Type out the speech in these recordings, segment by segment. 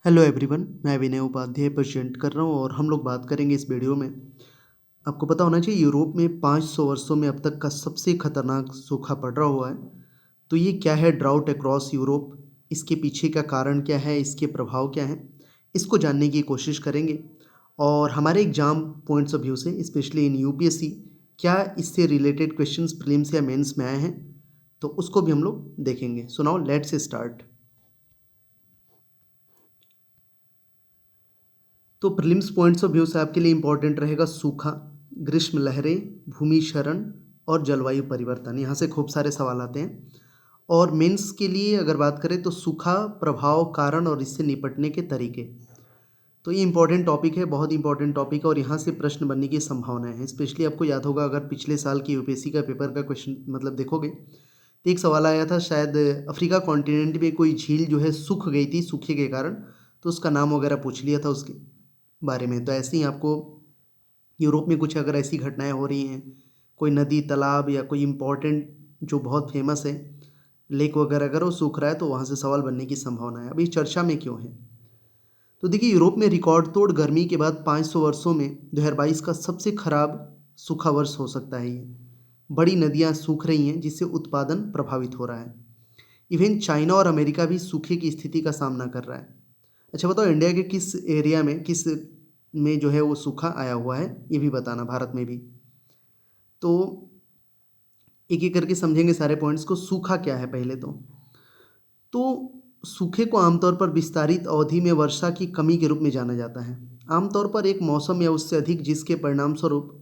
Hello everyone, मैं विनय Upadhyay present कर रहा हूँ और हम लोग बात करेंगे इस वीडियो में। आपको पता होना चाहिए यूरोप में 500 वर्षों में अब तक का सबसे खतरनाक सूखा पड़ रहा हुआ है। तो ये क्या है ड्राउट अक्रॉस यूरोप, इसके पीछे का कारण क्या है, इसके प्रभाव क्या हैं, इसको जानने की कोशिश करेंगे। और हमारे एग्जाम पॉइंट्स ऑफ व्यू से स्पेशली इन यूपीएससी क्या इससे रिलेटेड क्वेश्चंस प्रीलिम्स या मेंस में आए हैं, तो उसको भी हम लोग देखेंगे। So now let's start. तो प्रीलिम्स पॉइंट्स ऑफ व्यू से आपके लिए इंपॉर्टेंट रहेगा सूखा, ग्रीष्म लहरें, भूमि क्षरण और जलवायु परिवर्तन। यहाँ से खूब सारे सवाल आते हैं। और मेंस के लिए अगर बात करें तो सूखा, प्रभाव, कारण और इससे निपटने के तरीके। तो ये इंपॉर्टेंट टॉपिक है, बहुत इंपॉर्टेंट टॉपिक है और यहाँ से प्रश्न बनने की संभावना है। स्पेशली आपको याद होगा, अगर पिछले साल की यूपीएससी का पेपर का क्वेश्चन देखोगे तो एक सवाल आया था, शायद अफ्रीका कॉन्टिनेंट में कोई झील जो है सूख गई थी सूखे के कारण, तो उसका नाम वगैरह पूछ लिया था उसके बारे में। तो ऐसे ही आपको यूरोप में कुछ अगर ऐसी घटनाएं हो रही हैं, कोई नदी, तालाब या कोई इम्पोर्टेंट जो बहुत फेमस है लेक वगैरह, अगर वो सूख रहा है तो वहाँ से सवाल बनने की संभावना है। अभी चर्चा में क्यों है? तो देखिए, यूरोप में रिकॉर्ड तोड़ गर्मी के बाद 500 वर्षों में 2022 का सबसे खराब सूखा वर्ष हो सकता है ये। बड़ी नदियाँ सूख रही हैं जिससे उत्पादन प्रभावित हो रहा है। इवन चाइना और अमेरिका भी सूखे की स्थिति का सामना कर रहा है। अच्छा बताओ, इंडिया के किस एरिया में, किस में जो है वो सूखा आया हुआ है, ये भी बताना, भारत में भी। तो एक एक करके समझेंगे सारे पॉइंट्स को। सूखा क्या है पहले तो सूखे को आमतौर पर विस्तारित अवधि में वर्षा की कमी के रूप में जाना जाता है। आमतौर पर एक मौसम या उससे अधिक जिसके परिणाम स्वरूप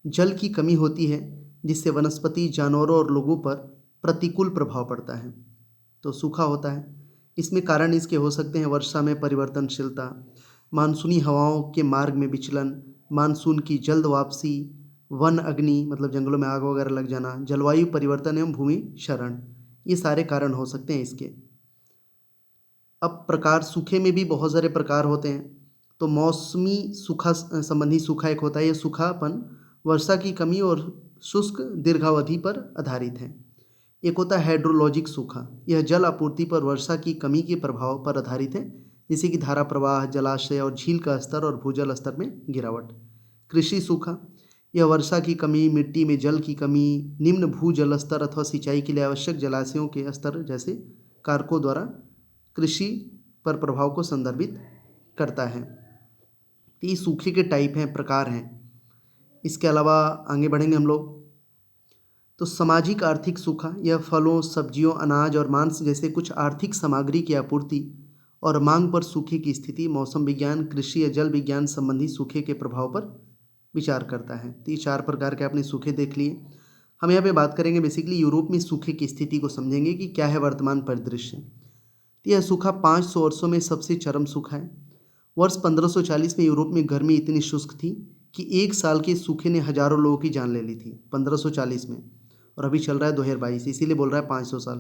जल की कमी होती है, जिससे वनस्पति, जानवरों और लोगों पर प्रतिकूल प्रभाव पड़ता है, तो सूखा होता है। इसमें कारण इसके हो सकते हैं वर्षा में परिवर्तनशीलता, मानसूनी हवाओं के मार्ग में विचलन, मानसून की जल्द वापसी, वन अग्नि मतलब जंगलों में आग वगैरह लग जाना, जलवायु परिवर्तन एवं भूमि क्षरण, ये सारे कारण हो सकते हैं इसके। अब प्रकार, सूखे में भी बहुत सारे प्रकार होते हैं। तो मौसमी सूखा संबंधी सूखा एक होता है। ये सूखापन वर्षा की कमी और शुष्क दीर्घावधि पर आधारित है। एक होता है हाइड्रोलॉजिक सूखा, यह जल आपूर्ति पर वर्षा की कमी के प्रभाव पर आधारित है, जैसे कि धारा प्रवाह, जलाशय और झील का स्तर और भूजल स्तर में गिरावट। कृषि सूखा, यह वर्षा की कमी, मिट्टी में जल की कमी, निम्न भूजल स्तर अथवा सिंचाई के लिए आवश्यक जलाशयों के स्तर जैसे कारकों द्वारा कृषि पर प्रभाव को संदर्भित करता है। तो ये सूखे के टाइप हैं, प्रकार हैं। इसके अलावा आगे बढ़ेंगे हम लोग तो सामाजिक आर्थिक सूखा, यह फलों, सब्जियों, अनाज और मांस जैसे कुछ आर्थिक सामग्री की आपूर्ति और मांग पर सूखे की स्थिति मौसम विज्ञान, कृषि या जल विज्ञान संबंधी सूखे के प्रभाव पर विचार करता है। तो ये चार प्रकार के आपने सूखे देख लिए। हम यहाँ पे बात करेंगे बेसिकली यूरोप में सूखे की स्थिति को समझेंगे कि क्या है वर्तमान परिदृश्य। तो यह सूखा 500 वर्षों में सबसे चरम सूखा है। वर्ष 1540 में यूरोप में गर्मी इतनी शुष्क थी कि एक साल के सूखे ने हजारों लोगों की जान ले ली थी 1540 में, और अभी चल रहा है 2022, इसीलिए बोल रहा है 500 साल।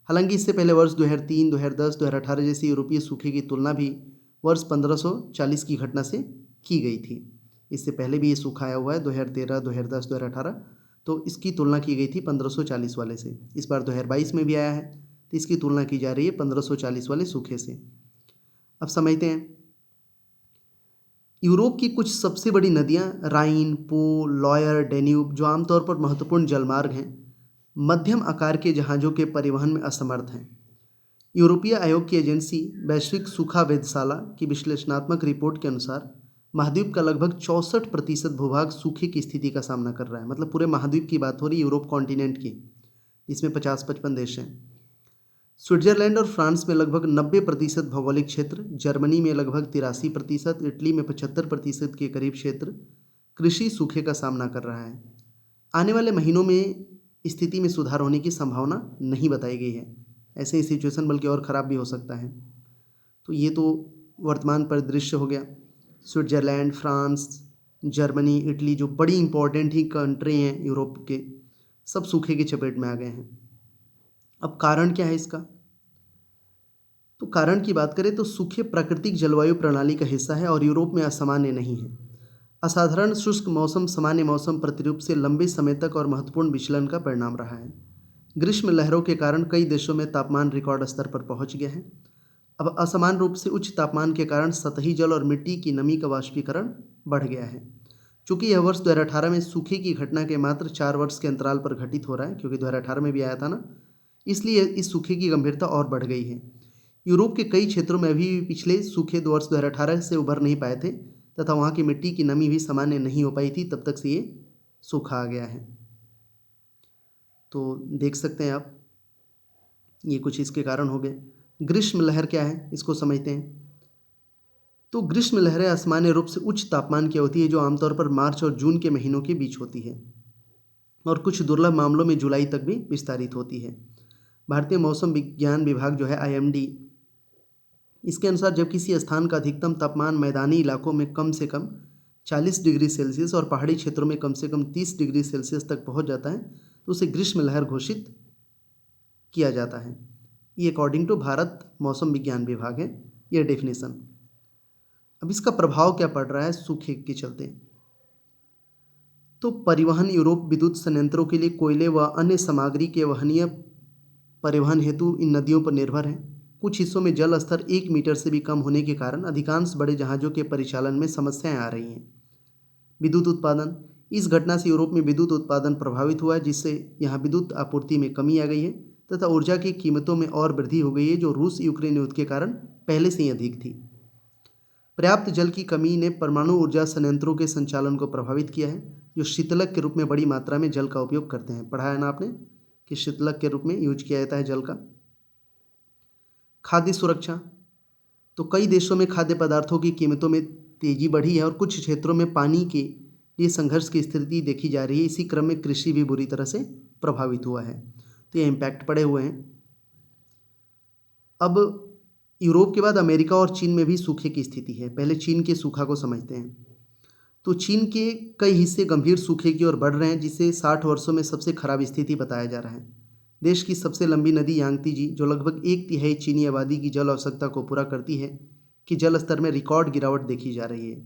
हालांकि इससे पहले वर्ष 2003, 2010, 2018 जैसे यूरोपीय सूखे की तुलना भी वर्ष 1540 की घटना से की गई थी। इससे पहले भी ये सूखा आया हुआ है 2013, 2010, 2018, तो इसकी तुलना की गई थी 1540 वाले से। इस बार 2022 में भी आया है, तो इसकी तुलना की जा रही है 1540 वाले सूखे से। अब समझते हैं यूरोप की कुछ सबसे बड़ी नदियां राइन, पो, लॉयर, डेन्यूब, जो आमतौर पर महत्वपूर्ण जलमार्ग हैं, मध्यम आकार के जहाज़ों के परिवहन में असमर्थ हैं। यूरोपीय आयोग की एजेंसी वैश्विक सूखा वेधशाला की विश्लेषणात्मक रिपोर्ट के अनुसार महाद्वीप का लगभग 64% भूभाग सूखे की स्थिति का सामना कर रहा है। मतलब पूरे महाद्वीप की बात हो रही है, यूरोप कॉन्टिनेंट की, इसमें 50-55 देश हैं। स्विट्जरलैंड और फ्रांस में लगभग 90% भौगोलिक क्षेत्र, जर्मनी में लगभग 83%, इटली में 75% के करीब क्षेत्र कृषि सूखे का सामना कर रहा है। आने वाले महीनों में स्थिति में सुधार होने की संभावना नहीं बताई गई है। ऐसे ही सिचुएशन बल्कि और ख़राब भी हो सकता है। तो ये तो वर्तमान परिदृश्य हो गया। स्विट्जरलैंड, फ्रांस, जर्मनी, इटली, जो बड़ी इंपॉर्टेंट ही कंट्री हैं यूरोप के, सब सूखे की चपेट में आ गए हैं। अब कारण क्या है इसका? तो कारण की बात करें तो सूखे प्राकृतिक जलवायु प्रणाली का हिस्सा है और यूरोप में असामान्य नहीं है। असाधारण शुष्क मौसम सामान्य मौसम प्रतिरूप से लंबे समय तक और महत्वपूर्ण विचलन का परिणाम रहा है। ग्रीष्म लहरों के कारण कई देशों में तापमान रिकॉर्ड स्तर पर पहुंच गया है। अब असमान रूप से उच्च तापमान के कारण सतही जल और मिट्टी की नमी का वाष्पीकरण बढ़ गया है। चूंकि यह वर्ष 2018 में सूखे की घटना के मात्र 4 वर्ष के अंतराल पर घटित हो रहा है, क्योंकि 2018 में भी आया था ना, इसलिए इस सूखे की गंभीरता और बढ़ गई है। यूरोप के कई क्षेत्रों में अभी भी पिछले सूखे वर्ष 2018 से उभर नहीं पाए थे तथा वहाँ की मिट्टी की नमी भी सामान्य नहीं हो पाई थी, तब तक से ये सूखा आ गया है। तो देख सकते हैं आप, ये कुछ इसके कारण हो गए। ग्रीष्म लहर क्या है, इसको समझते हैं। तो ग्रीष्म लहरें असामान्य रूप से उच्च तापमान की होती है, जो आमतौर पर मार्च और जून के महीनों के बीच होती है और कुछ दुर्लभ मामलों में जुलाई तक भी विस्तारित होती है। भारतीय मौसम विज्ञान विभाग जो है IMD, इसके अनुसार जब किसी स्थान का अधिकतम तापमान मैदानी इलाकों में कम से कम 40 डिग्री सेल्सियस और पहाड़ी क्षेत्रों में कम से कम 30 डिग्री सेल्सियस तक पहुंच जाता है तो उसे ग्रीष्म लहर घोषित किया जाता है। ये अकॉर्डिंग टू भारत मौसम विज्ञान विभाग है ये डेफिनेशन। अब इसका प्रभाव क्या पड़ रहा है सूखे के चलते। तो परिवहन, यूरोप विद्युत संयंत्रों के लिए कोयले व अन्य सामग्री के वहनीय परिवहन हेतु इन नदियों पर निर्भर है। कुछ हिस्सों में जल स्तर 1 मीटर से भी कम होने के कारण अधिकांश बड़े जहाज़ों के परिचालन में समस्याएं आ रही हैं। विद्युत उत्पादन, इस घटना से यूरोप में विद्युत उत्पादन प्रभावित हुआ है, जिससे यहाँ विद्युत आपूर्ति में कमी आ गई है तथा ऊर्जा की कीमतों में और वृद्धि हो गई है, जो रूस यूक्रेन युद्ध के कारण पहले से ही अधिक थी। पर्याप्त जल की कमी ने परमाणु ऊर्जा संयंत्रों के संचालन को प्रभावित किया है, जो शीतलक के रूप में बड़ी मात्रा में जल का उपयोग करते हैं। पढ़ा है ना आपने कि शीतलक के रूप में यूज किया जाता है जल का। खाद्य सुरक्षा, तो कई देशों में खाद्य पदार्थों की कीमतों में तेजी बढ़ी है और कुछ क्षेत्रों में पानी के लिए संघर्ष की स्थिति देखी जा रही है। इसी क्रम में कृषि भी बुरी तरह से प्रभावित हुआ है, तो ये इम्पैक्ट पड़े हुए हैं। अब यूरोप के बाद अमेरिका और चीन में भी सूखे की स्थिति है। पहले चीन के सूखा को समझते हैं। तो चीन के कई हिस्से गंभीर सूखे की ओर बढ़ रहे हैं, जिसे 60 वर्षों में सबसे खराब स्थिति बताया जा रहा है। देश की सबसे लंबी नदी यांगत्जे, जो लगभग 1/3 चीनी आबादी की जल आवश्यकता को पूरा करती है, कि जल स्तर में रिकॉर्ड गिरावट देखी जा रही है।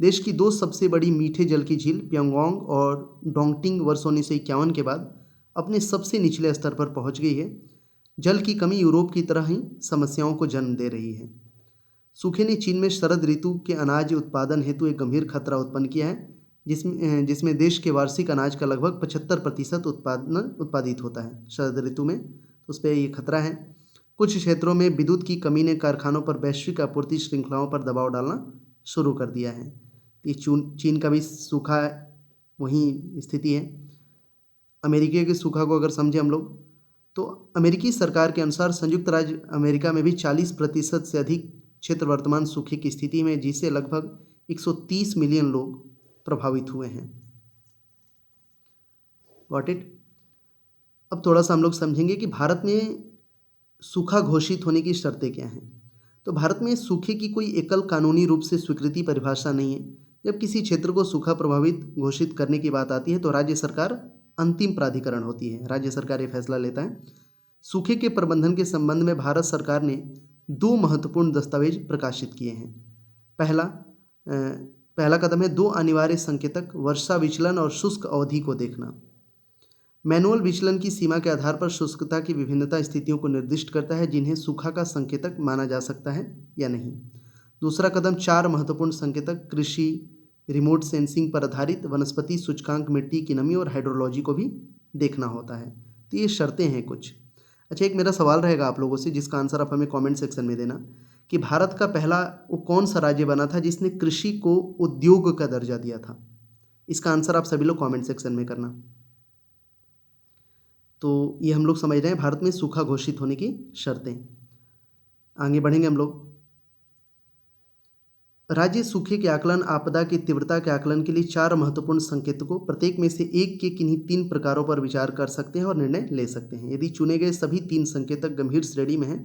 देश की 2 सबसे बड़ी मीठे जल की झील प्योंगयांग और डोंगटिंग वर्ष 1951 के बाद अपने सबसे निचले स्तर पर पहुंच गई है। जल की कमी यूरोप की तरह ही समस्याओं को जन्म दे रही है। सूखे ने चीन में शरद ऋतु के अनाज उत्पादन हेतु एक गंभीर खतरा उत्पन्न किया है, जिसमें देश के वार्षिक अनाज का लगभग 75% उत्पादित होता है शरद ऋतु में, तो उस पर ये खतरा है। कुछ क्षेत्रों में विद्युत की कमी ने कारखानों पर वैश्विक आपूर्ति श्रृंखलाओं पर दबाव डालना शुरू कर दिया है। ये चीन का भी सूखा वही स्थिति है। अमेरिका के सूखा को अगर समझें हम लोग, तो अमेरिकी सरकार के अनुसार संयुक्त राज्य अमेरिका में भी 40% से अधिक क्षेत्र वर्तमान सूखे की स्थिति में, जिससे लगभग 130 मिलियन लोग प्रभावित हुए हैं। Got it. अब थोड़ा सा हम लोग समझेंगे कि भारत में सूखा घोषित होने की शर्तें क्या हैं। तो भारत में सूखे की कोई एकल कानूनी रूप से स्वीकृति परिभाषा नहीं है। जब किसी क्षेत्र को सूखा प्रभावित घोषित करने की बात आती है तो राज्य सरकार अंतिम प्राधिकरण होती है, राज्य सरकार ये फैसला लेता है। सूखे के प्रबंधन के संबंध में भारत सरकार ने 2 महत्वपूर्ण दस्तावेज प्रकाशित किए हैं। पहला कदम है 2 अनिवार्य संकेतक, वर्षा विचलन और शुष्क अवधि को देखना। मैनुअल विचलन की सीमा के आधार पर शुष्कता की विभिन्नता स्थितियों को निर्दिष्ट करता है, जिन्हें सूखा का संकेतक माना जा सकता है या नहीं। दूसरा कदम 4 महत्वपूर्ण संकेतक, कृषि, रिमोट सेंसिंग पर आधारित, वनस्पति सूचकांक, मिट्टी की नमी और हाइड्रोलॉजी को भी देखना होता है। तो ये शर्तें हैं कुछ। अच्छा, एक मेरा सवाल रहेगा आप लोगों से, जिसका आंसर आप हमें कमेंट सेक्शन में देना, कि भारत का पहला वो कौन सा राज्य बना था जिसने कृषि को उद्योग का दर्जा दिया था। इसका आंसर आप सभी लोग कमेंट सेक्शन में करना। तो ये हम लोग समझ रहे हैं भारत में सूखा घोषित होने की शर्तें। आगे बढ़ेंगे हम लोग। राज्य सूखे के आकलन, आपदा की तीव्रता के आकलन के लिए 4 महत्वपूर्ण संकेतकों, प्रत्येक में से एक के किन्हीं 3 प्रकारों पर विचार कर सकते हैं और निर्णय ले सकते हैं। यदि चुने गए सभी 3 संकेतक गंभीर श्रेणी में हैं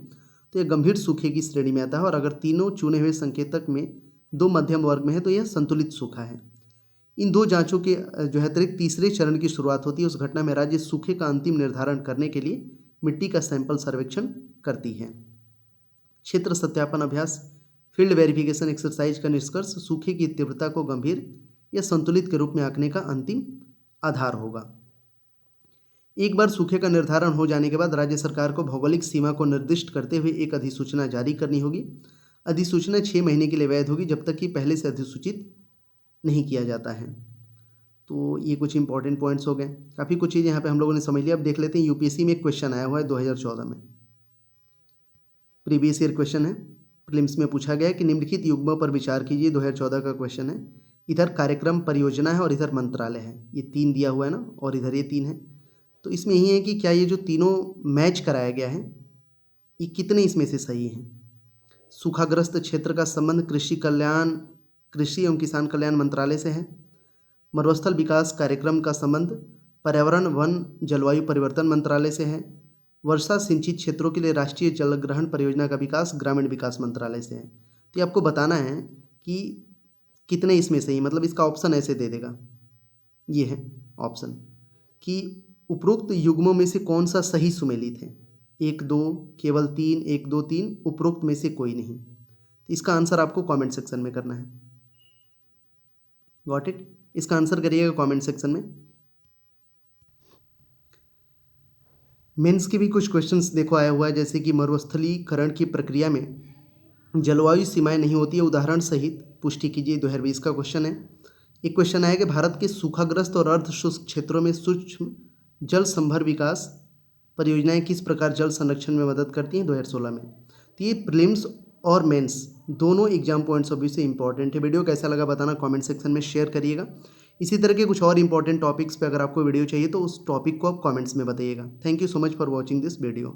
तो यह गंभीर सूखे की श्रेणी में आता है, और अगर तीनों चुने हुए संकेतक में 2 मध्यम वर्ग में है तो यह संतुलित सूखा है। इन 2 जांचों के जो है अतिरिक्त तीसरे चरण की शुरुआत होती है। उस घटना में राज्य सूखे का अंतिम निर्धारण करने के लिए मिट्टी का सैंपल सर्वेक्षण करती है। क्षेत्र सत्यापन अभ्यास, फील्ड वेरिफिकेशन एक्सरसाइज का निष्कर्ष सूखे की तीव्रता को गंभीर या संतुलित के रूप में आंकने का अंतिम आधार होगा। एक बार सूखे का निर्धारण हो जाने के बाद राज्य सरकार को भौगोलिक सीमा को निर्दिष्ट करते हुए एक अधिसूचना जारी करनी होगी। अधिसूचना 6 महीने के लिए वैध होगी जब तक कि पहले से अधिसूचित नहीं किया जाता है। तो ये कुछ इंपॉर्टेंट पॉइंट्स हो गए। काफ़ी कुछ चीज़ यहाँ पे हम लोगों ने समझ लिया। अब देख लेते हैं, यूपीएससी में एक क्वेश्चन आया हुआ है 2014 में, प्रीवियस ईयर क्वेश्चन है, प्रीलिम्स में पूछा गया है कि निम्नलिखित युग्मों पर विचार कीजिए। 2014 का क्वेश्चन है। इधर कार्यक्रम परियोजना है और इधर मंत्रालय है, ये 3 दिया हुआ है ना, और इधर ये 3 है। तो इसमें यही है कि क्या ये जो तीनों मैच कराया गया है, ये कितने इसमें से सही हैं। सूखाग्रस्त क्षेत्र का संबंध कृषि एवं किसान कल्याण मंत्रालय से है। मरुस्थल विकास कार्यक्रम का संबंध पर्यावरण वन जलवायु परिवर्तन मंत्रालय से है। वर्षा सिंचित क्षेत्रों के लिए राष्ट्रीय जल ग्रहण परियोजना का विकास ग्रामीण विकास मंत्रालय से है। तो ये आपको बताना है कि कितने इसमें सही, मतलब इसका ऑप्शन ऐसे दे देगा, ये है ऑप्शन कि उपरोक्त युग्मों में से कौन सा सही सुमेलित है। 1 2 केवल 3, 1 2 3, उपरोक्त में से कोई नहीं। तो इसका आंसर आपको कमेंट सेक्शन में करना है। Got it? इसका आंसर करिएगा कमेंट सेक्शन में। मेंस के भी कुछ क्वेश्चंस देखो आया हुआ है, जैसे कि मरुस्थलीकरण की प्रक्रिया में जलवायु सीमाएं नहीं होती है, उदाहरण सहित पुष्टि कीजिए। 2020 का क्वेश्चन है। एक क्वेश्चन आया कि भारत के सूखाग्रस्त और अर्ध शुष्क क्षेत्रों में सूक्ष्म जल संभर विकास परियोजनाएं किस प्रकार जल संरक्षण में मदद करती हैं, 2016 में। तो ये प्रीलिम्स और मेंस दोनों एग्जाम पॉइंट्स ऑफ व्यू से इंपॉर्टेंट है। वीडियो कैसा लगा बताना कमेंट सेक्शन में शेयर करिएगा। इसी तरह के कुछ और इंपॉर्टेंट टॉपिक्स पे अगर आपको वीडियो चाहिए तो उस टॉपिक को आप कमेंट्स में बताइएगा। Thank you so much for watching this video.